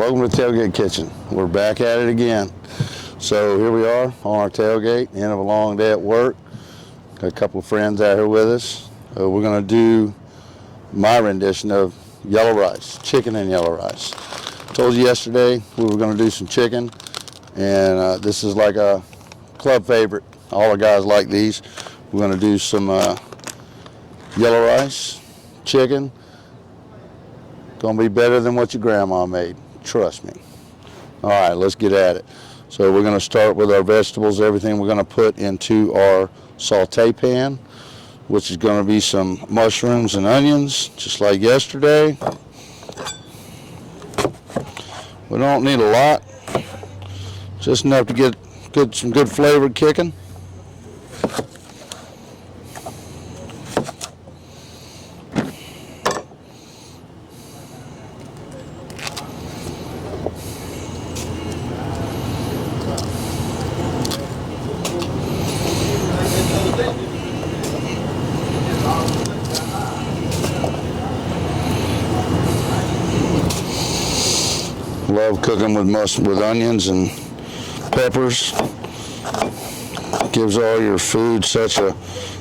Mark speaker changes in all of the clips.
Speaker 1: Welcome to Tailgate Kitchen. We're back at it again. So here we are on our tailgate, end of a long day at work. Got a couple of friends out here with us. We're going to do my rendition of yellow rice, chicken and yellow rice. Told you yesterday we were going to do some chicken, and this is like a club favorite. All the guys like these. We're going to do some yellow rice, chicken. Going to be better than what your grandma made. Trust me. All right, let's get at it. So we're going to start with our vegetables, everything we're going to put into our saute pan, which is going to be some mushrooms and onions, just like yesterday. We don't need a lot, just enough to get some good flavor kicking. Love cooking with onions and peppers. Gives all your food such a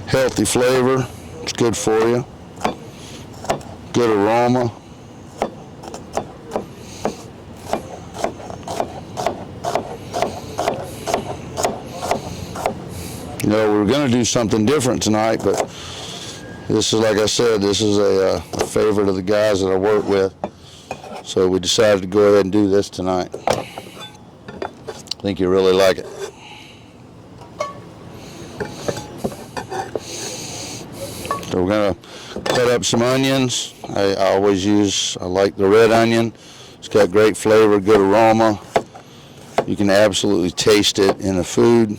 Speaker 1: healthy flavor. It's good for you. Good aroma. You know, we're going to do something different tonight, but this is, like I said, this is a favorite of the guys that I work with. So we decided to go ahead and do this tonight. I think you really like it. So we're going to cut up some onions. I like the red onion. It's got great flavor, good aroma. You can absolutely taste it in the food.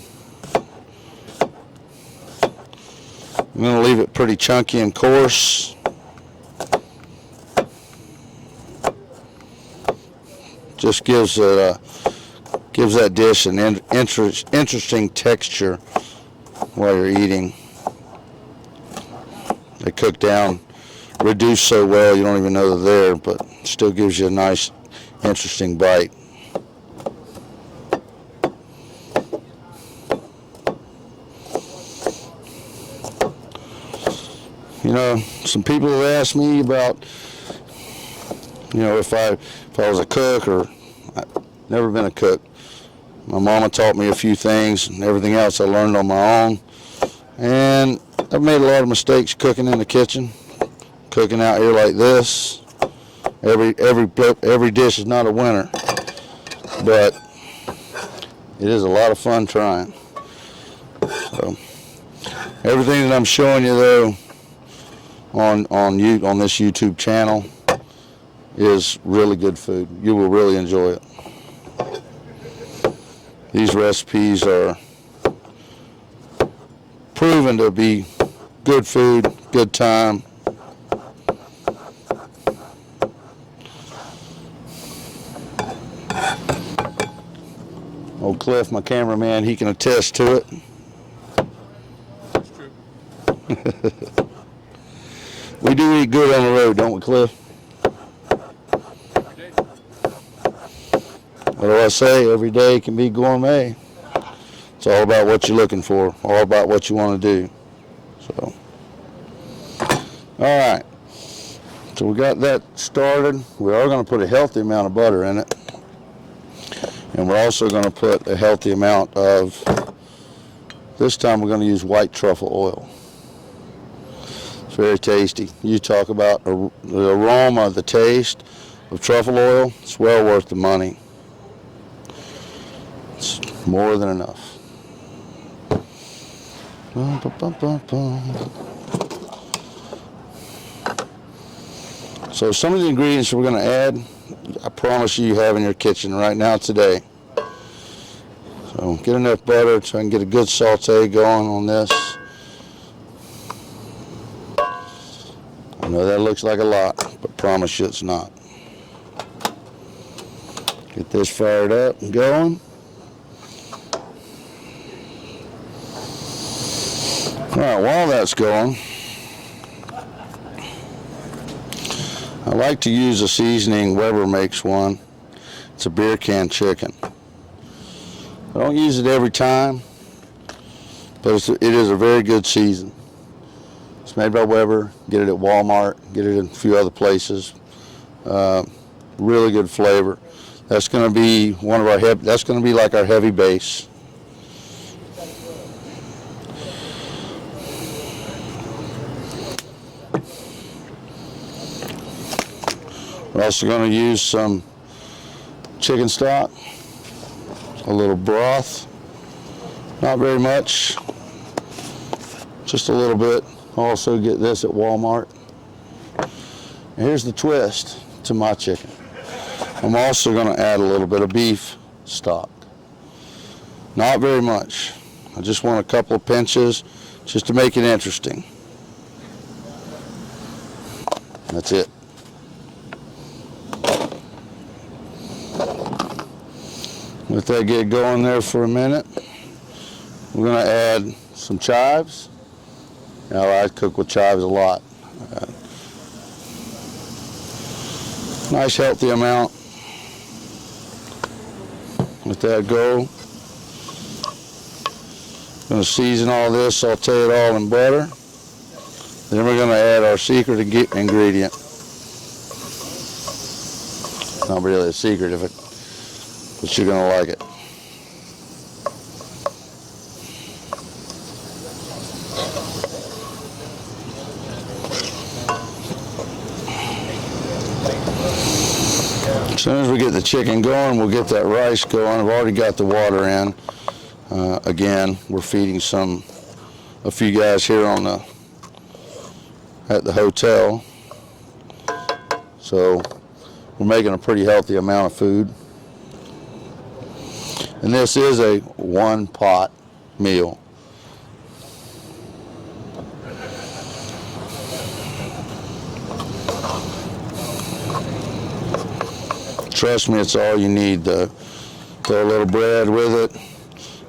Speaker 1: I'm going to leave it pretty chunky and coarse. Just gives that dish an interesting texture while you're eating. They cook down, reduce so well you don't even know they're there, but still gives you a nice, interesting bite. You know, some people have asked me about, you know, if I was a cook, or I've never been a cook. My mama taught me a few things, and everything else I learned on my own. And I've made a lot of mistakes cooking in the kitchen, cooking out here like this. Every dish is not a winner, but it is a lot of fun trying. So everything that I'm showing you though on this YouTube channel is really good food. You will really enjoy it. These recipes are proven to be good food, good time. Old Cliff, my cameraman, he can attest to it.
Speaker 2: That's true.
Speaker 1: We do eat good on the road, don't we, Cliff? What do I say? Every day can be gourmet. It's all about what you're looking for, all about what you want to do. So, all right. So we got that started. We are going to put a healthy amount of butter in it. And we're also going to put a healthy amount of, this time we're going to use white truffle oil. It's very tasty. You talk about the aroma, the taste of truffle oil, it's well worth the money. It's more than enough. So some of the ingredients we're going to add, I promise you have in your kitchen right now today. So get enough butter so I can get a good saute going on this. I know that looks like a lot, but promise you it's not. Get this fired up and going. All right, while that's going, I like to use a seasoning. Weber makes one. It's a beer can chicken. I don't use it every time, but it is a very good season. It's made by Weber. Get it at Walmart. Get it in a few other places. Really good flavor. That's going to be one of our that's going to be like our heavy base. We're also going to use some chicken stock, a little broth, not very much, just a little bit. Also get this at Walmart. And here's the twist to my chicken. I'm also going to add a little bit of beef stock. Not very much. I just want a couple of pinches just to make it interesting. That's it. Let that get going there for a minute. We're going to add some chives. Now, I cook with chives a lot. Nice healthy amount. Let that go. Going to season all this, saute it all in butter. Then we're going to add our secret ingredient. Not really a secret of it, but you're going to like it. As soon as we get the chicken going, we'll get that rice going. I've already got the water in. Again, we're feeding a few guys here at the hotel. So we're making a pretty healthy amount of food. And this is a one-pot meal. Trust me, it's all you need. Throw a little bread with it,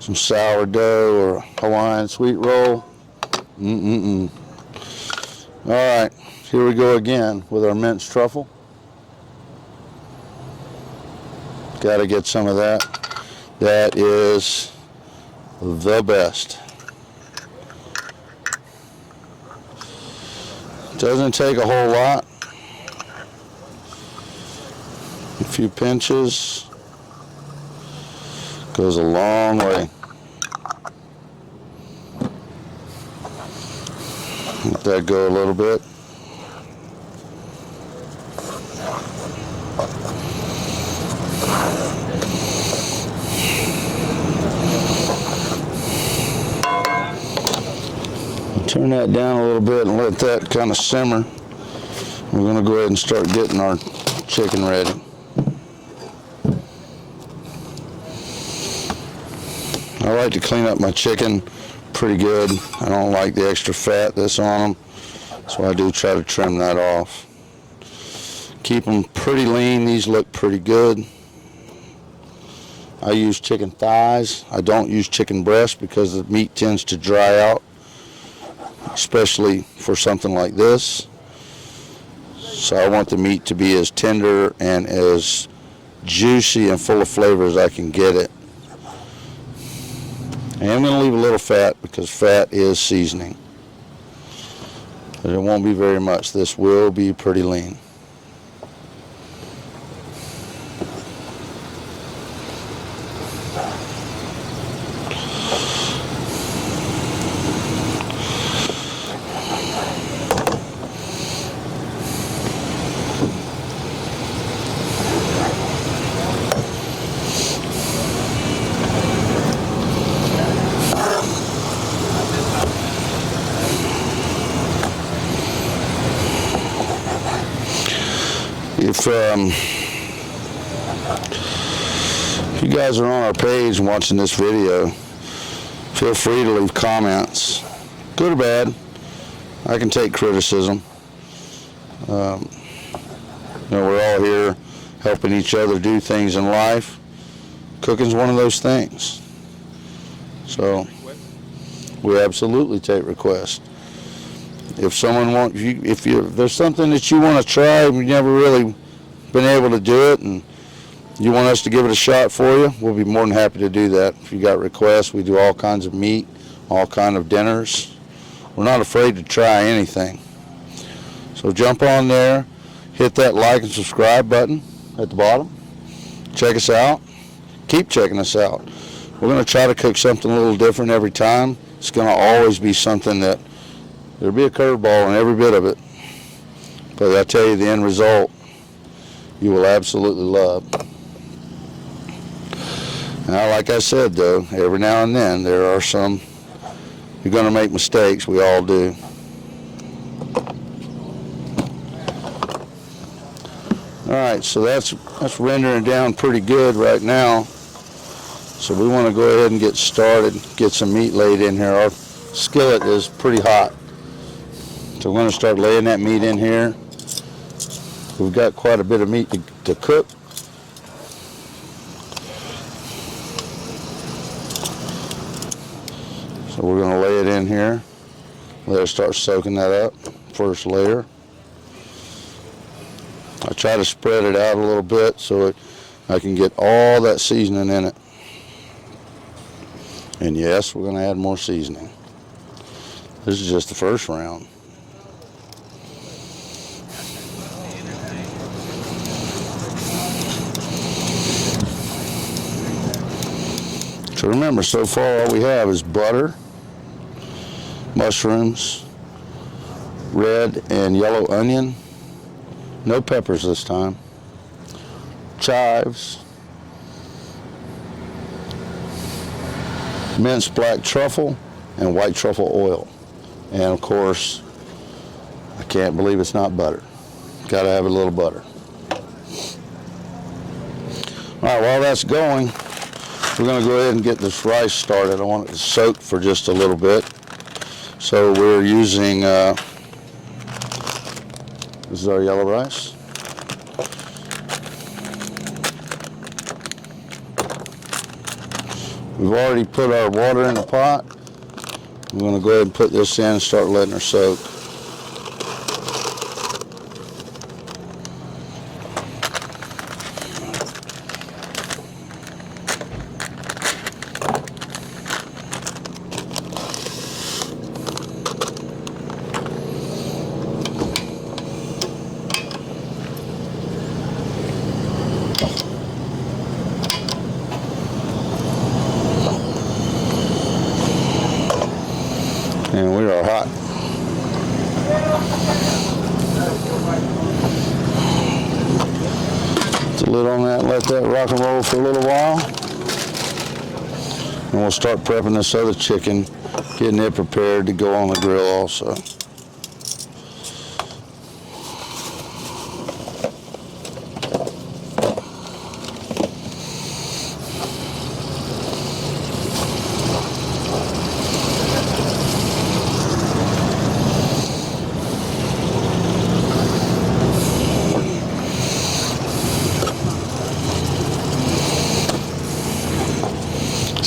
Speaker 1: some sourdough or Hawaiian sweet roll. All right, here we go again with our minced truffle. Got to get some of that. That is the best. Doesn't take a whole lot. A few pinches goes a long way. Let that go a little bit. Turn that down a little bit and let that kind of simmer. We're going to go ahead and start getting our chicken ready. I like to clean up my chicken pretty good. I don't like the extra fat that's on them, so I do try to trim that off. Keep them pretty lean. These look pretty good. I use chicken thighs. I don't use chicken breast because the meat tends to dry out, especially for something like this. So I want the meat to be as tender and as juicy and full of flavor as I can get it. And I'm going to leave a little fat because fat is seasoning. But it won't be very much. This will be pretty lean. If you guys are on our page and watching this video, feel free to leave comments, good or bad. I can take criticism. We're all here helping each other do things in life. Cooking's one of those things. So we absolutely take requests. If someone wants, if there's something that you want to try and you've never really been able to do it, and you want us to give it a shot for you, we'll be more than happy to do that. If you got requests, we do all kinds of meat, all kind of dinners. We're not afraid to try anything. So jump on there, hit that like and subscribe button at the bottom. Check us out. Keep checking us out. We're going to try to cook something a little different every time. It's going to always be something that there'll be a curveball in every bit of it. But I tell you, the end result you will absolutely love. Now, like I said, though, every now and then there are some, you're going to make mistakes. We all do. All right, so that's rendering down pretty good right now. So we want to go ahead and get started, get some meat laid in here. Our skillet is pretty hot. So we're going to start laying that meat in here. We've got quite a bit of meat to cook. So we're going to lay it in here. Let it start soaking that up, first layer. I try to spread it out a little bit so I can get all that seasoning in it. And yes, we're going to add more seasoning. This is just the first round. So remember, so far all we have is butter, mushrooms, red and yellow onion, no peppers this time, chives, minced black truffle, and white truffle oil. And of course, I can't believe it's not butter. Got to have a little butter. All right, while that's going, we're going to go ahead and get this rice started. I want it to soak for just a little bit. So we're using, this is our yellow rice. We've already put our water in the pot. We're going to go ahead and put this in and start letting her soak. And we are hot. Put the lid on that, let that rock and roll for a little while. And we'll start prepping this other chicken, getting it prepared to go on the grill also.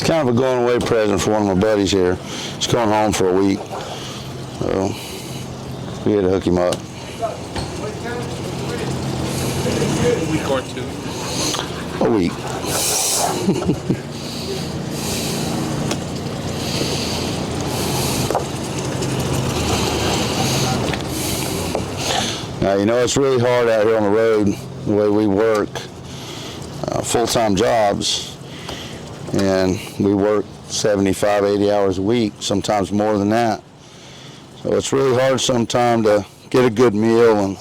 Speaker 1: Kind of a going away present for one of my buddies here. He's going home for a week. So we had to hook him up.
Speaker 2: A week or two.
Speaker 1: A week. Now, you know, it's really hard out here on the road, the way we work, full-time jobs. And we work 75, 80 hours a week, sometimes more than that. So it's really hard sometimes to get a good meal and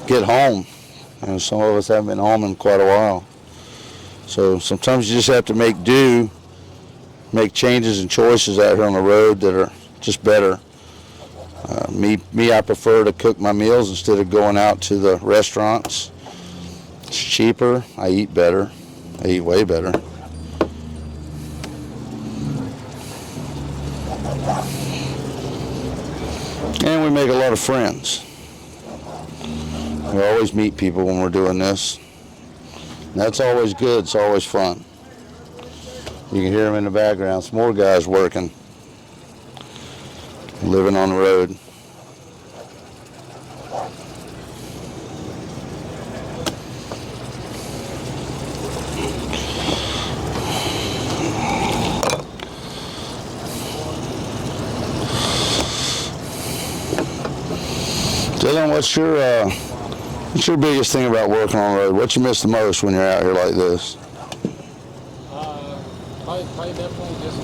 Speaker 1: get home. And some of us haven't been home in quite a while. So sometimes you just have to make do, make changes and choices out here on the road that are just better. Me, I prefer to cook my meals instead of going out to the restaurants. It's cheaper, I eat better. I eat way better. And we make a lot of friends. We always meet people when we're doing this. And that's always good. It's always fun. You can hear them in the background. Some more guys working, living on the road. Dylan, what's your biggest thing about working on the road? What you miss the most when you're out here like this?
Speaker 2: Probably definitely just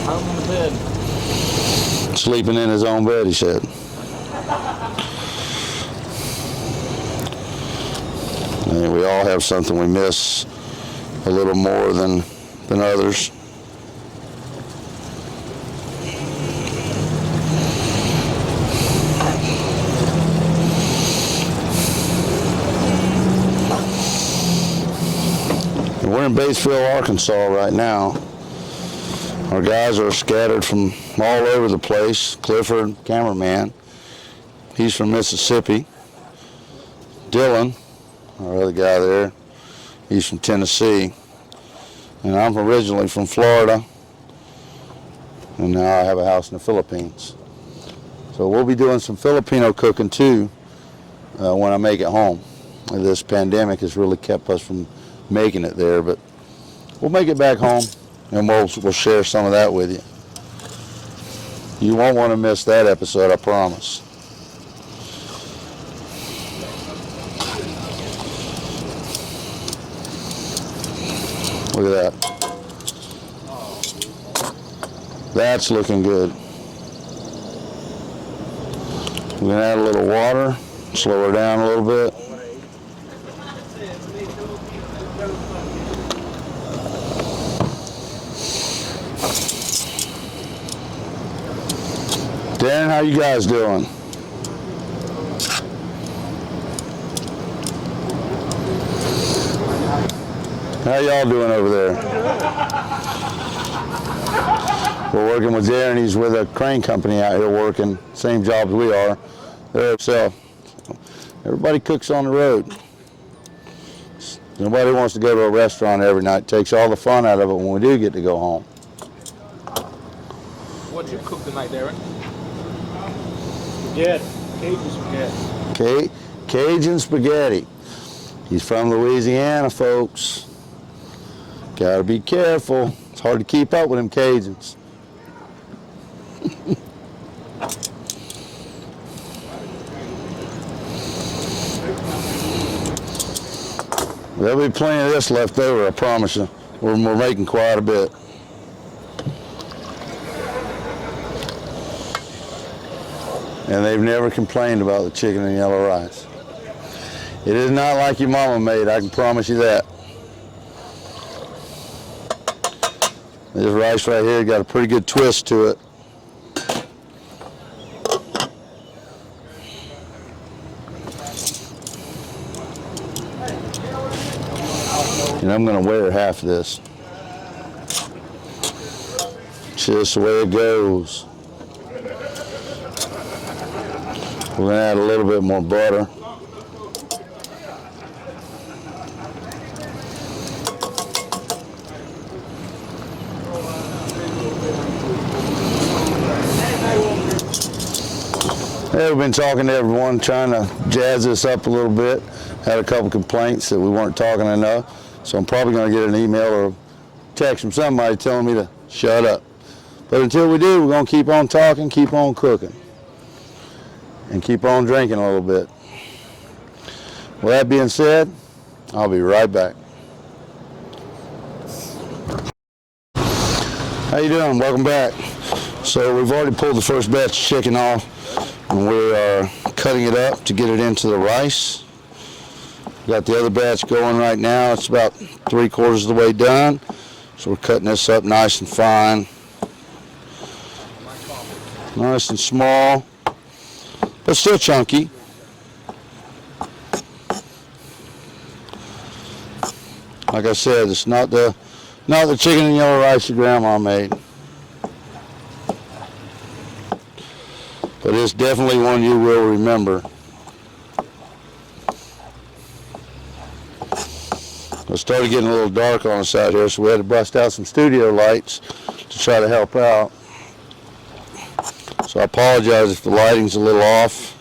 Speaker 2: home on the bed.
Speaker 1: Sleeping in his own bed, he said. And we all have something we miss a little more than others. We're in Batesville, Arkansas right now. Our guys are scattered from all over the place. Clifford, cameraman, he's from Mississippi. Dylan, our other guy there, he's from Tennessee. And I'm originally from Florida. And now I have a house in the Philippines. So we'll be doing some Filipino cooking too when I make it home. This pandemic has really kept us from making it there, but we'll make it back home and we'll share some of that with you. You won't want to miss that episode, I promise. Look at that. That's looking good. We're going to add a little water, slow her down a little bit. Dan, how you guys doing? How y'all doing over there? We're working with Darren. He's with a crane company out here working, same job as we are. So everybody cooks on the road. Nobody wants to go to a restaurant every night. It takes all the fun out of it when we do get to go home.
Speaker 2: What'd you cook tonight, Darren? Spaghetti. Cajun spaghetti.
Speaker 1: Cajun spaghetti. He's from Louisiana, folks. Gotta be careful. It's hard to keep up with them Cajuns. There'll be plenty of this left over, I promise you. We're making quite a bit. And they've never complained about the chicken and yellow rice. It is not like your mama made, I can promise you that. This rice right here got a pretty good twist to it. And I'm going to wear half of this. Just the way it goes. We're going to add a little bit more butter. Hey, we've been talking to everyone, trying to jazz this up a little bit. Had a couple complaints that we weren't talking enough. So I'm probably going to get an email or a text from somebody telling me to shut up. But until we do, we're going to keep on talking, keep on cooking, and keep on drinking a little bit. With that being said, I'll be right back. How you doing? Welcome back. So we've already pulled the first batch of chicken off, and we're cutting it up to get it into the rice. Got the other batch going right now. It's about 3/4 of the way done. So we're cutting this up nice and fine. Nice and small, but still chunky. Like I said, it's not the chicken and yellow rice your grandma made. But it's definitely one you will remember. It started getting a little dark on us out here, so we had to bust out some studio lights to try to help out. So I apologize if the lighting's a little off.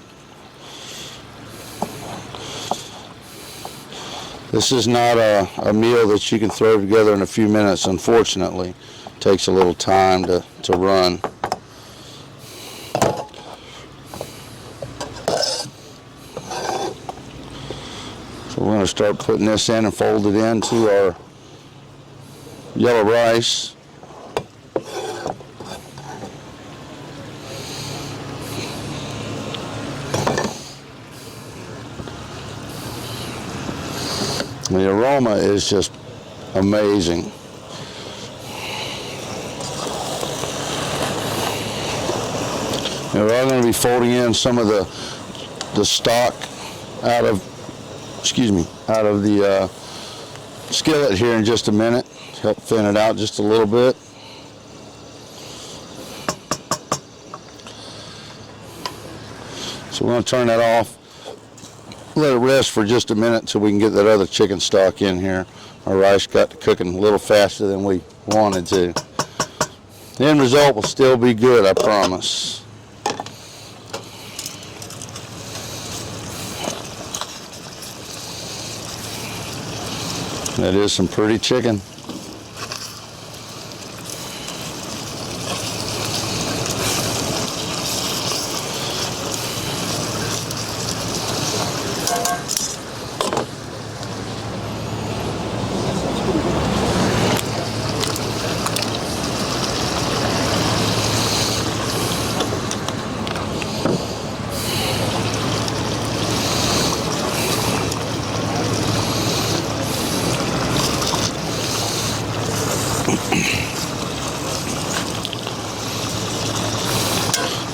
Speaker 1: This is not a meal that you can throw together in a few minutes, unfortunately. It takes a little time to run. So we're going to start putting this in and fold it into our yellow rice. The aroma is just amazing. And we're going to be folding in some of the stock out of the skillet here in just a minute. Help thin it out just a little bit. So we're going to turn that off. Let it rest for just a minute so we can get that other chicken stock in here. Our rice got to cooking a little faster than we wanted to. The end result will still be good, I promise. That is some pretty chicken.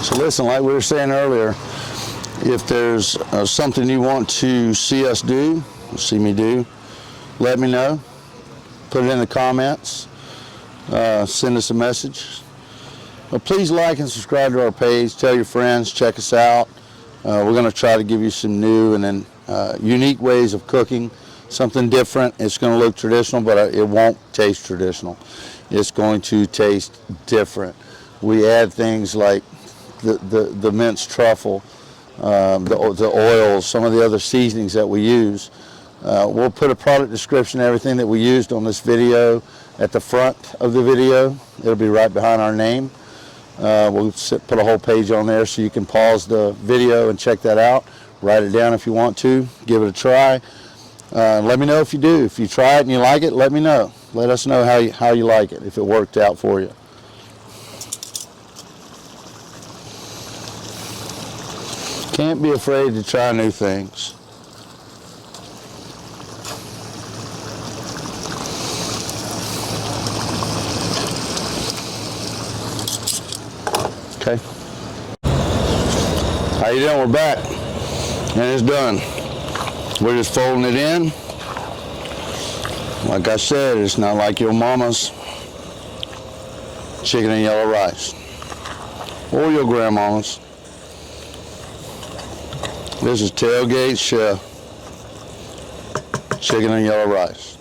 Speaker 1: So listen, like we were saying earlier, if there's something you want to see us do, see me do, let me know. Put it in the comments. Send us a message. But please like and subscribe to our page. Tell your friends. Check us out. We're going to try to give you some new and then unique ways of cooking. Something different. It's going to look traditional, but it won't taste traditional. It's going to taste different. We add things like the minced truffle, the oils, some of the other seasonings that we use. We'll put a product description, everything that we used on this video at the front of the video. It'll be right behind our name. We'll put a whole page on there so you can pause the video and check that out. Write it down if you want to. Give it a try. Let me know if you do. If you try it and you like it, let me know. Let us know how you like it, if it worked out for you. Can't be afraid to try new things. Okay. How you doing? We're back. And it's done. We're just folding it in. Like I said, it's not like your mama's chicken and yellow rice. Or your grandmama's. This is Tailgate Chef chicken and yellow rice.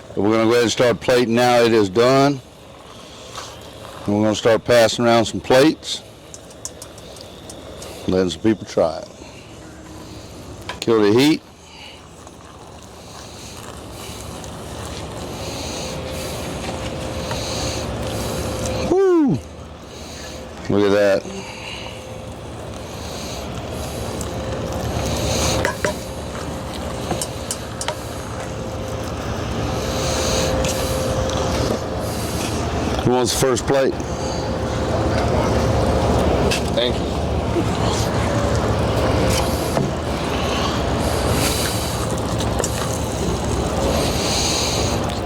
Speaker 1: But we're going to go ahead and start plating now. It is done. And we're going to start passing around some plates. Letting some people try it. Kill the heat. Woo! Look at that. Who wants the first plate?
Speaker 2: Thank you.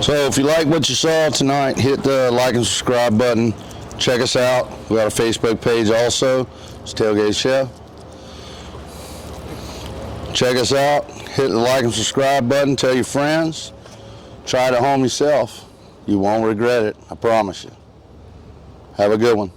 Speaker 1: So if you like what you saw tonight, hit the like and subscribe button. Check us out. We got a Facebook page also. It's Tailgate Chef. Check us out. Hit the like and subscribe button. Tell your friends. Try it at home yourself. You won't regret it. I promise you. Have a good one.